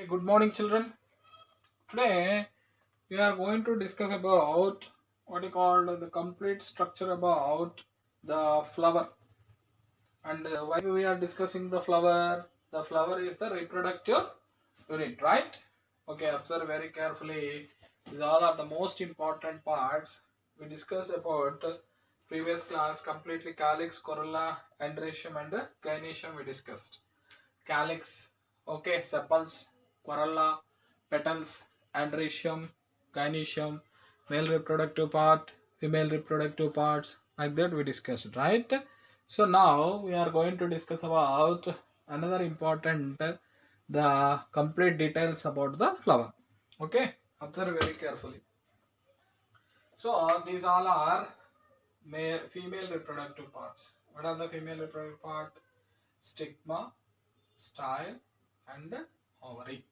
Good morning, children. Today we are going to discuss about what you call the complete structure about the flower. And why we are discussing the flower? The flower is the reproductive unit, right? Okay, observe very carefully. These all are the most important parts. We discussed about previous class completely calyx, corolla, androecium, and gynoecium. We discussed calyx, okay, sepals, corolla, petals, androecium, gynoecium, male reproductive part, female reproductive parts, like that we discussed, right? So now we are going to discuss about another important, the complete details about the flower. Okay, observe very carefully. So these all are male, female reproductive parts. What are the female reproductive part? Stigma, style, and ovary.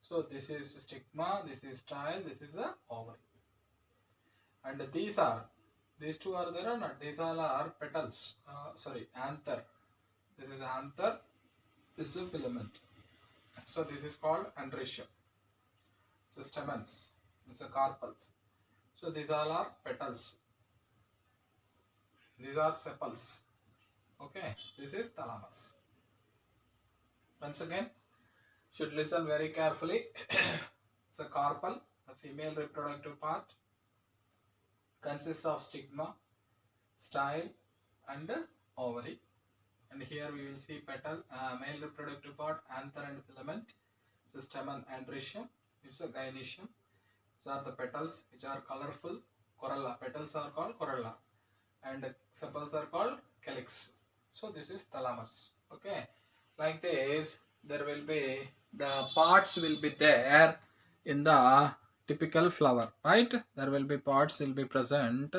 So this is stigma, this is style, this is the ovary. And these two are there or not? These all are petals. Sorry, anther. This is anther. This is a filament. So this is called androecium. So stamens. It's a carpels. So these all are petals. These are sepals. Okay. This is thalamus. Once again, should listen very carefully. It's a carpel, the female reproductive part, consists of stigma, style, and ovary. And here we will see petal, male reproductive part, anther and filament, system and androecium. It's a gynoecium. These are the petals which are colorful. Corolla. Petals are called corolla, and sepals are called calyx. So this is thalamus. Okay, like this, there will be the parts will be there in the typical flower, right? There will be parts will be present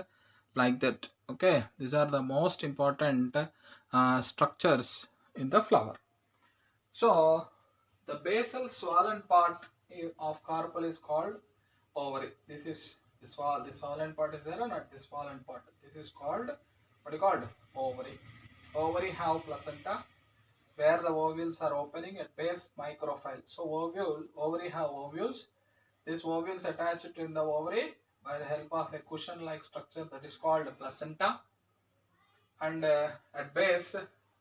like that. Okay, these are the most important structures in the flower. So the basal swollen part of carpel is called ovary. This is this swollen part is there or not? This swollen part. This is called what is called ovary. Ovary have placenta where the ovules are opening at base micropyle. So ovary have ovules. These ovules attached in the ovary by the help of a cushion-like structure that is called placenta, and at base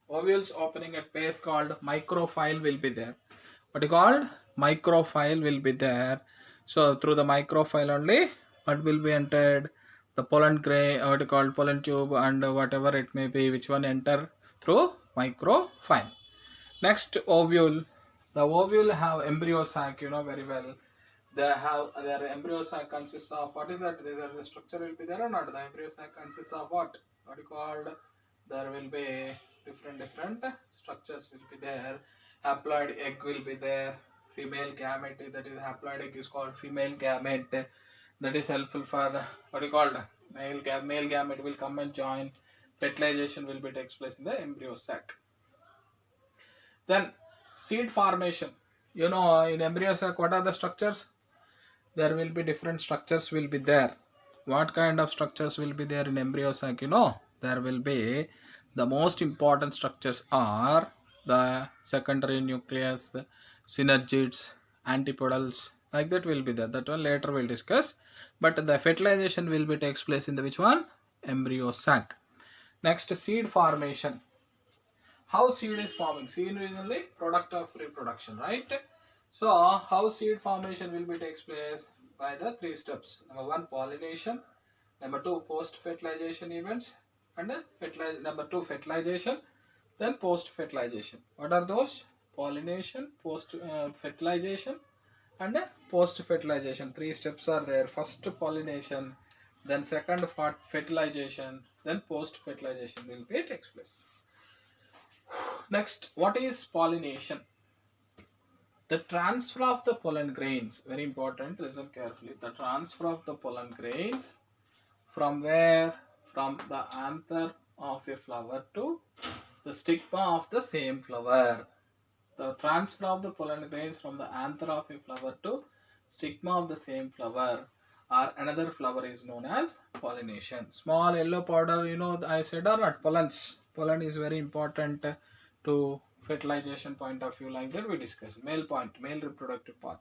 ovules opening at base called micropyle will be there. What is called micropyle will be there. So through the micropyle only what will be entered, the pollen gray, what is called pollen tube, and whatever it may be, which one enter through micropyle. Next, ovule. The ovule have embryo sac, you know very well. They have their embryo sac consists of what is that? The structure will be there or not? The embryo sac consists of what? What is called? There will be different structures will be there. Haploid egg will be there. Female gamete, that is haploid egg, is called female gamete. That is helpful for what is called male gamete will come and join. Fertilization will be takes place in the embryo sac. Then seed formation. You know, in embryo sac, what are the structures? There will be different structures will be there. What kind of structures will be there in embryo sac? You know, there will be the most important structures are the secondary nucleus, synergids, antipodals, like that will be there. That one later we'll discuss. But the fertilization will be takes place in the which one? Embryo sac. Next, seed formation. How seed is forming? Seed is only product of reproduction, right? So how seed formation will be takes place? By the three steps. Number one, pollination. Number two, post fertilization events, and number two, fertilization, then post fertilization. What are those? Pollination, post fertilization, and post fertilization. Three steps are there. First pollination, then second fertilization, then post fertilization will be takes place. Next, what is pollination? The transfer of the pollen grains, very important, listen carefully. The transfer of the pollen grains from where? From the anther of a flower to the stigma of the same flower. The transfer of the pollen grains from the anther of a flower to stigma of the same flower or another flower is known as pollination. Small yellow powder, you know, I said or not, pollens. Pollen is very important to fertilization point of view, like that we discussed. Male reproductive part.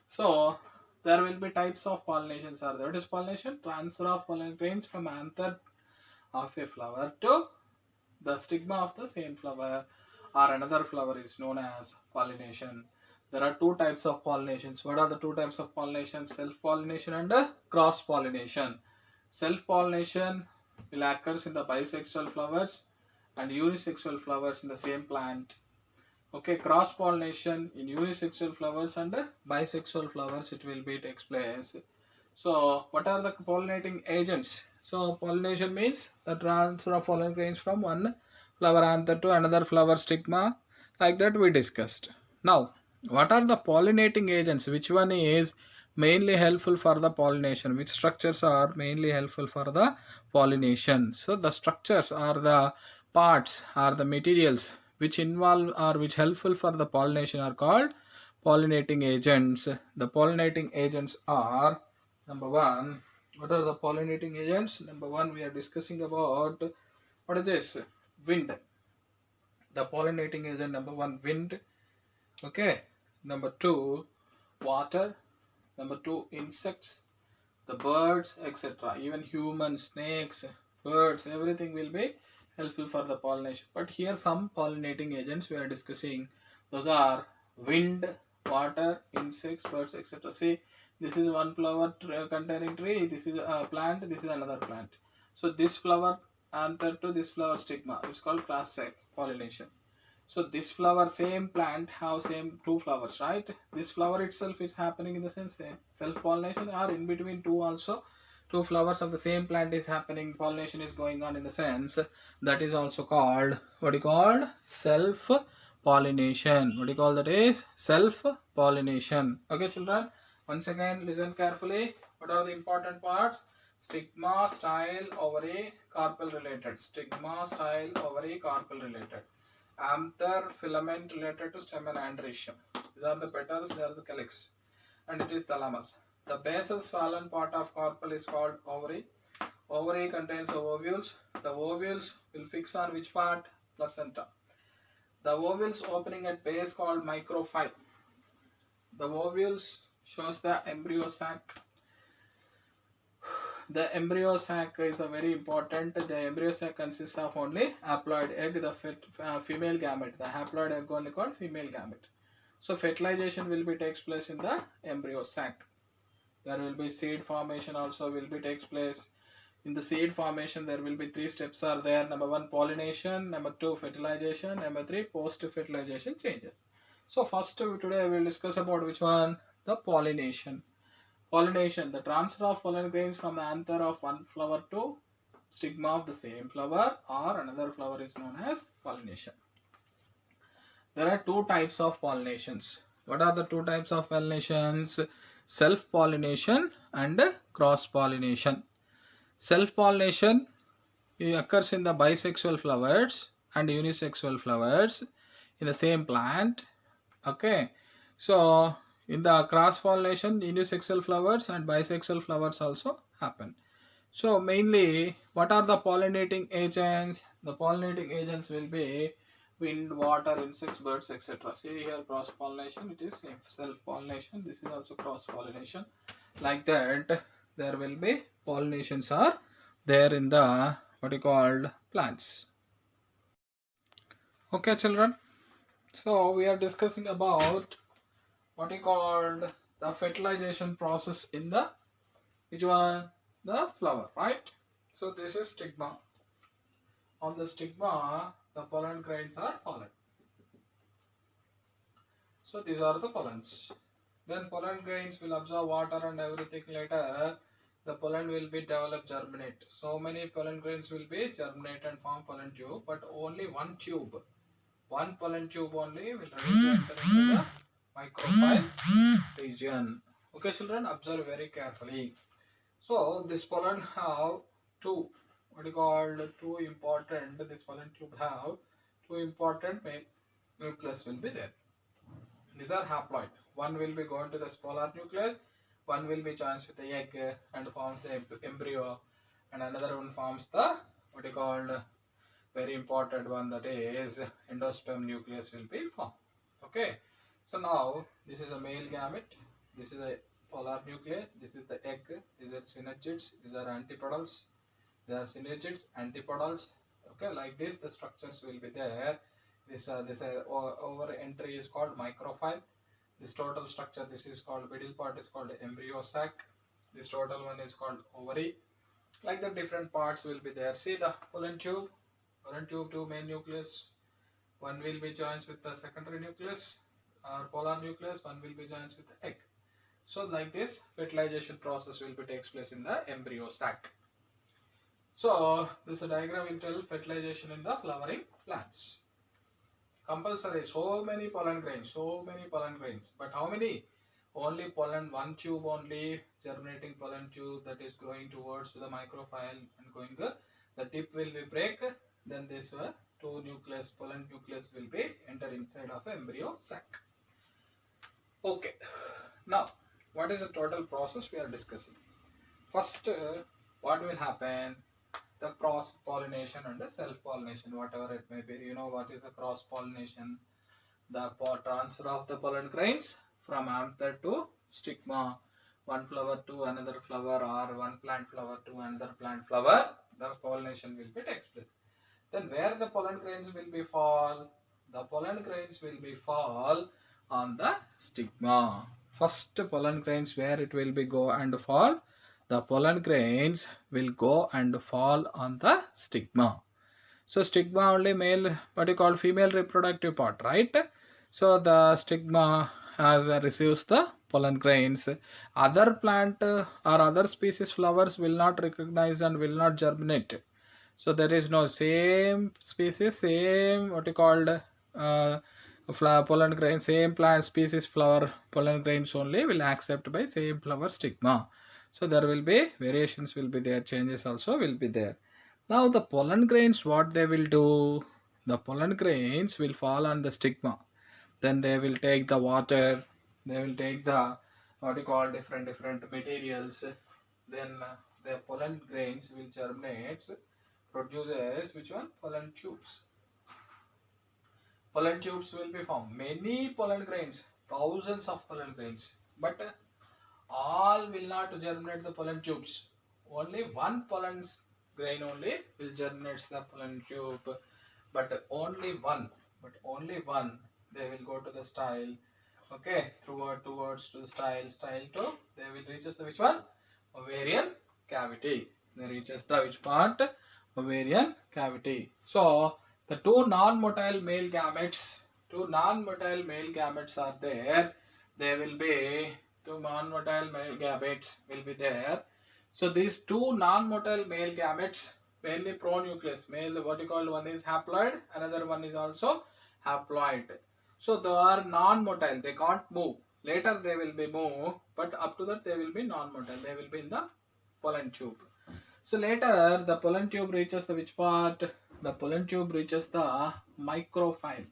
So there will be types of pollinations are there. What is pollination? Transfer of pollen grains from anther of a flower to the stigma of the same flower or another flower is known as pollination. There are two types of pollinations. What are the two types of pollination? Self-pollination and cross-pollination. Self-pollination will occurs in the bisexual flowers and unisexual flowers in the same plant. Okay, cross-pollination in unisexual flowers and bisexual flowers it will be takes place. So, what are the pollinating agents? So, pollination means the transfer of pollen grains from one flower anther to another flower stigma, like that we discussed. Now, what are the pollinating agents? Which one is mainly helpful for the pollination? Which structures are mainly helpful for the pollination? So, the structures are the parts are the materials which involve or which helpful for the pollination are called pollinating agents. The pollinating agents are number one. What are the pollinating agents? Number one, we are discussing about what is this? Wind. The pollinating agent number one, wind. Okay. Number two, water. Number two, insects, the birds, etc. Even humans, snakes, birds, everything will be helpful for the pollination. But here some pollinating agents we are discussing. Those are wind, water, insects, birds, etc. See, this is one flower containing tree. This is a plant. This is another plant. So this flower anther to this flower stigma. It's called cross pollination. So this flower, same plant have same two flowers, right? This flower itself is happening in the sense self-pollination, or in between two also two flowers of the same plant is happening, pollination is going on in the sense that is also called what you call self-pollination. What do you call that is self-pollination. Okay, children. Once again, listen carefully. What are the important parts? Stigma, style, ovary, carpel related. Stigma, style, ovary, carpel related. Anther, filament related to stamen and androecium. These are the petals, they are the calyx, and it is thalamus. The basal swollen part of carpel is called ovary. Ovary contains the ovules. The ovules will fix on which part? Placenta. The ovules opening at base called microphyll. The ovules shows the embryo sac. The embryo sac is a very important. The embryo sac consists of only haploid egg, the female gamete. The haploid egg only called female gamete. So fertilization will be takes place in the embryo sac. There will be seed formation also will be takes place. In the seed formation there will be three steps are there. Number one, pollination. Number two, fertilization. Number three, post fertilization changes. So first today we will discuss about which one? The pollination. Pollination, the transfer of pollen grains from the anther of one flower to stigma of the same flower or another flower is known as pollination. There are two types of pollinations. What are the two types of pollinations? Self-pollination and cross-pollination. Self-pollination occurs in the bisexual flowers and unisexual flowers in the same plant. Okay, so in the cross-pollination, unisexual flowers and bisexual flowers also happen. So mainly, what are the pollinating agents? The pollinating agents will be wind, water, insects, birds, etc. See here, cross-pollination, it is self-pollination. This is also cross-pollination. Like that, there will be pollinations are there in the what you called plants. Okay, children. So we are discussing about what is called the fertilization process in the which one? The flower, right? So this is stigma. On the stigma, the pollen grains are fallen. So these are the pollens. Then pollen grains will absorb water and everything later. The pollen will be developed, germinate. So many pollen grains will be germinate and form pollen tube, but only one tube. One pollen tube only will ready to enter into the microphyll region. Okay, children, observe very carefully. So this pollen have two, what you call two important. This pollen tube have two important nucleus will be there. These are haploid. One will be going to the polar nucleus. One will be joins with the egg and forms the embryo, and another one forms the what you call very important one, that is endosperm nucleus will be formed. Okay, so now this is a male gamete, this is a polar nucleus, this is the egg, these are synergids, these are antipodals, they are synergids, antipodals. Okay, like this the structures will be there. This over entry is called micropyle. This total structure, this is called, middle part is called embryo sac. This total one is called ovary. Like the different parts will be there. See the pollen tube, two main nucleus, one will be joins with the secondary nucleus or polar nucleus, one will be joins with the egg. So like this fertilization process will be takes place in the embryo sac. So this diagram will tell fertilization in the flowering plants. Compulsory, so many pollen grains, but how many? Only pollen, one tube only, germinating pollen tube that is growing towards the micropyle and going, the tip will be break, then this two nucleus, pollen nucleus will be enter inside of embryo sac. Okay, now what is the total process we are discussing? First, what will happen? The cross pollination and the self pollination, whatever it may be. You know what is the cross pollination? The transfer of the pollen grains from anther to stigma, one flower to another flower, or one plant flower to another plant flower, the pollination will be takes place. Then where the pollen grains will be fall? The pollen grains will be fall on the stigma. First pollen grains where it will be go and fall? The pollen grains will go and fall on the stigma. So stigma only male, what you call female reproductive part, right? So the stigma has receives the pollen grains. Other plant or other species flowers will not recognize and will not germinate. So there is no same species, same what you called pollen grain, same plant species flower pollen grains only will accept by same flower stigma. So there will be variations will be there, changes also will be there. Now the pollen grains, what they will do? The pollen grains will fall on the stigma. Then they will take the water, they will take the what you call different materials. Then the pollen grains will germinate, produces which one? Pollen tubes. Pollen tubes will be formed. Many pollen grains, thousands of pollen grains, but all will not germinate the pollen tubes. Only one pollen grain only will germinate the pollen tube, but only one. They will go to the style. Okay, towards to the style 2. They will reaches the which one? Ovarian cavity. They reaches the which part? Ovarian cavity. So the two non-motile male gametes are there. They will be two non-motile male gametes will be there. So these two non-motile male gametes, mainly pronucleus, male what you call, one is haploid, another one is also haploid. So they are non-motile, they can't move. Later they will be moved, but up to that they will be non-motile. They will be in the pollen tube. So later the pollen tube reaches the which part? The pollen tube reaches the micropyle.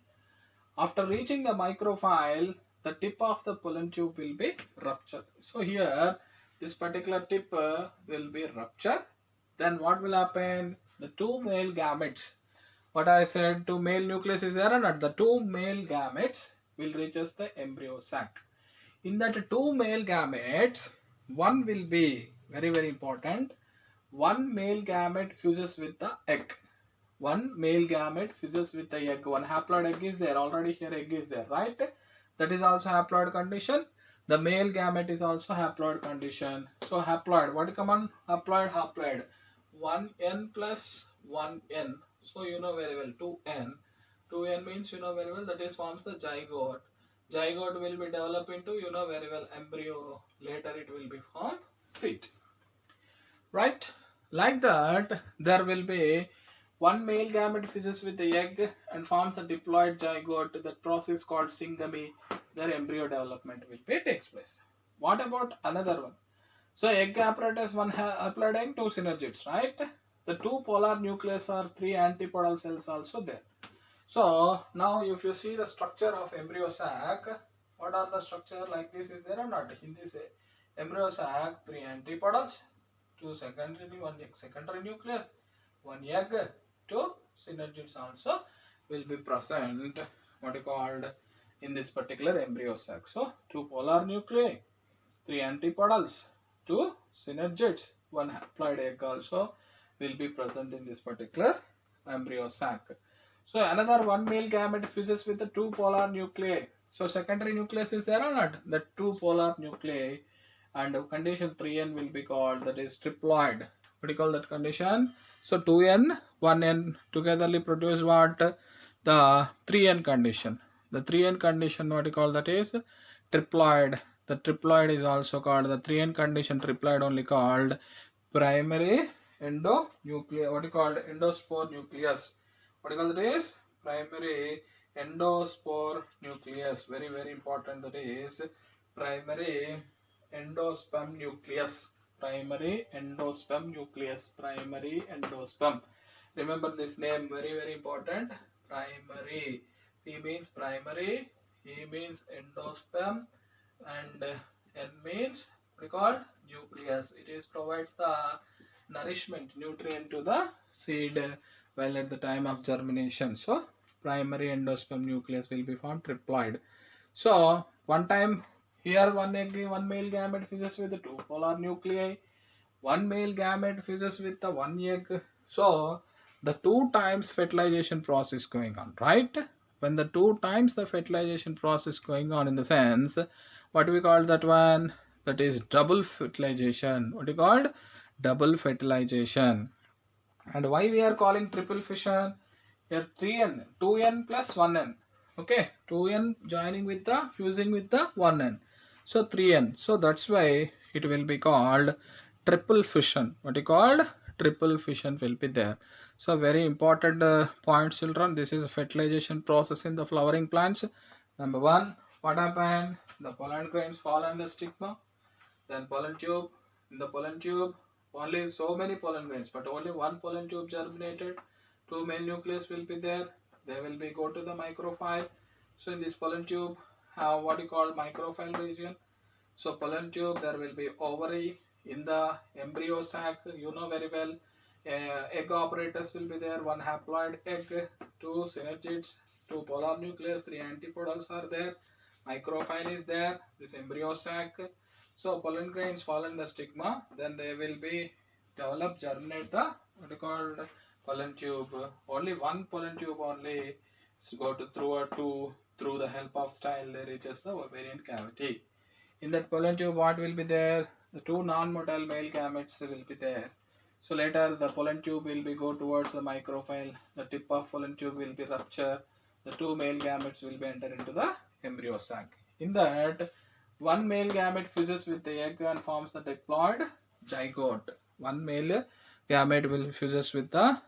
After reaching the micropyle, the tip of the pollen tube will be ruptured. So here this particular tip will be ruptured. Then what will happen? The two male gametes, what I said, two male nucleus is there or not? The two male gametes will reaches the embryo sac. In that two male gametes, one will be very important. One male gamete fuses with the egg. One male gamete fuses with the egg. One haploid egg is there. Already here egg is there, right? That is also haploid condition. The male gamete is also haploid condition. So haploid, what come on? Haploid. 1n plus 1n. So you know very well 2n. 2n means you know very well that is forms the zygote. Zygote will be developed into you know very well embryo. Later it will be formed seed. Right? Like that, there will be one male gamete fuses with the egg and forms a diploid zygote. That process called syngamy. Their embryo development will be takes place. What about another one? So egg apparatus, one haploid egg, two synergids, right? The two polar nucleus are three antipodal cells also there. So now if you see the structure of embryo sac, what are the structure like this is there or not? In this embryo sac, three antipodals, two secondary, one secondary nucleus, one egg, two synergids also will be present, what you called, in this particular embryo sac. So 2 polar nuclei, 3 antipodals, 2 synergids, 1 haploid egg also will be present in this particular embryo sac. So another 1 male gamete fuses with the 2 polar nuclei. So secondary nucleus is there or not? The 2 polar nuclei, and condition 3n will be called, that is triploid. What do you call that condition? So 2n, 1n togetherly produce what? The 3n condition. The 3n condition, what do you call that is triploid. The triploid is also called the 3n condition, triploid only called primary endonucleus. What do you call endospore nucleus? What do you call that is primary endospore nucleus. Very very important, that is primary endosperm nucleus. Primary endosperm nucleus. Primary endosperm. Remember this name, very very important. Primary. P means primary, E means endosperm, and N means what we call nucleus. It is provides the nourishment, nutrient to the seed while at the time of germination. So primary endosperm nucleus will be formed, triploid. So one time here one male gamete fuses with the 2 polar nuclei, 1 male gamete fuses with the 1 egg. So the 2 times fertilization process going on, right? When the 2 times the fertilization process going on, in the sense, what we call that one? That is double fertilization. What we called? Double fertilization. And why we are calling triple fission? Here 3n, 2n plus 1n. Okay, 2n joining with the, fusing with the 1n. So 3n. So that's why it will be called triple fission. What you called? Triple fission will be there. So very important point, children. This is a fertilization process in the flowering plants. Number 1, what happened? The pollen grains fall on the stigma. Then pollen tube. In the pollen tube, only so many pollen grains, but only 1 pollen tube germinated. 2 male nucleus will be there. They will be go to the micropyle. So in this pollen tube, have what you call micropyle region. So pollen tube, there will be ovary. In the embryo sac, you know very well, egg apparatus will be there. 1 haploid egg, 2 synergids, 2 polar nucleus, 3 antipodals are there. Micropyle is there. This embryo sac. So pollen grains fall in the stigma. Then they will be develop, germinate the what you call pollen tube. Only 1 pollen tube only go to through the help of style they reaches the ovarian cavity. In that pollen tube, what will be there? The 2 non-motile male gametes will be there. So later the pollen tube will be go towards the micropyle. The tip of pollen tube will be rupture. The 2 male gametes will be enter into the embryo sac. In that, 1 male gamete fuses with the egg and forms the diploid zygote. 1 male gamete will fuses with the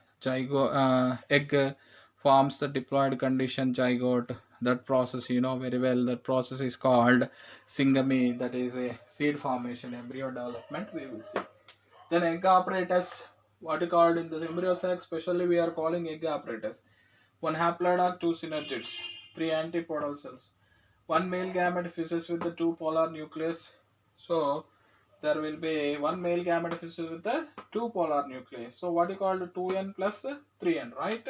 egg, forms the diploid condition zygote. That process you know very well. That process is called syngamy. That is a seed formation, embryo development we will see. Then egg apparatus, what you called in the embryo sac, especially we are calling egg apparatus. 1 haploid or 2 synergids, 3 antipodal cells. 1 male gamete fuses with the 2 polar nucleus. So there will be 1 male gamete fuses with the 2 polar nucleus. So what you call 2n plus 3n, right?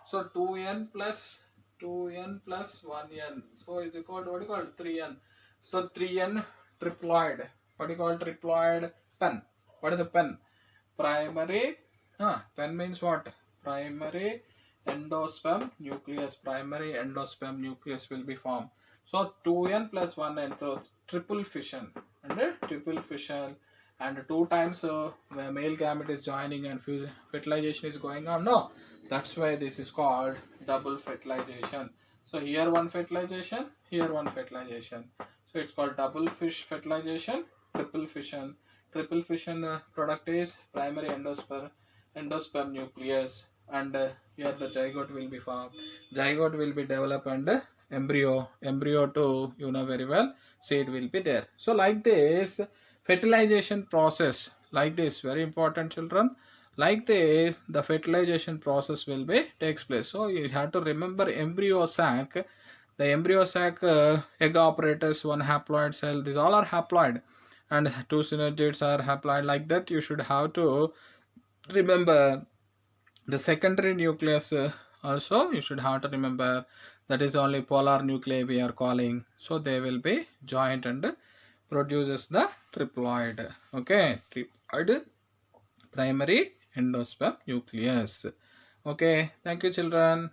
So 2n plus 1n. So is equal to what you call 3n. So 3n triploid. What you call triploid? Pen. What is a pen? Primary. Pen means what? Primary endosperm nucleus. Primary endosperm nucleus will be formed. So 2n plus 1n. So triple fission. And triple fission. And 2 times the male gamete is joining and fertilization is going on. No. That's why this is called double fertilization. So here 1 fertilization, here 1 fertilization. So it's called double fertilization, triple fission. Triple fission product is primary endosperm nucleus, and here the zygote will be formed. Zygote will be developed and embryo too, you know very well, seed will be there. So like this fertilization process, like this, very important, children. Like this, the fertilization process will be takes place. So you have to remember embryo sac. The embryo sac egg apparatus, 1 haploid cell. These all are haploid, and 2 synergids are haploid. Like that, you should have to remember The secondary nucleus also you should have to remember, that is only polar nuclei we are calling. So they will be joint and produces the triploid. Okay, triploid primary endosperm nucleus. Okay, thank you children.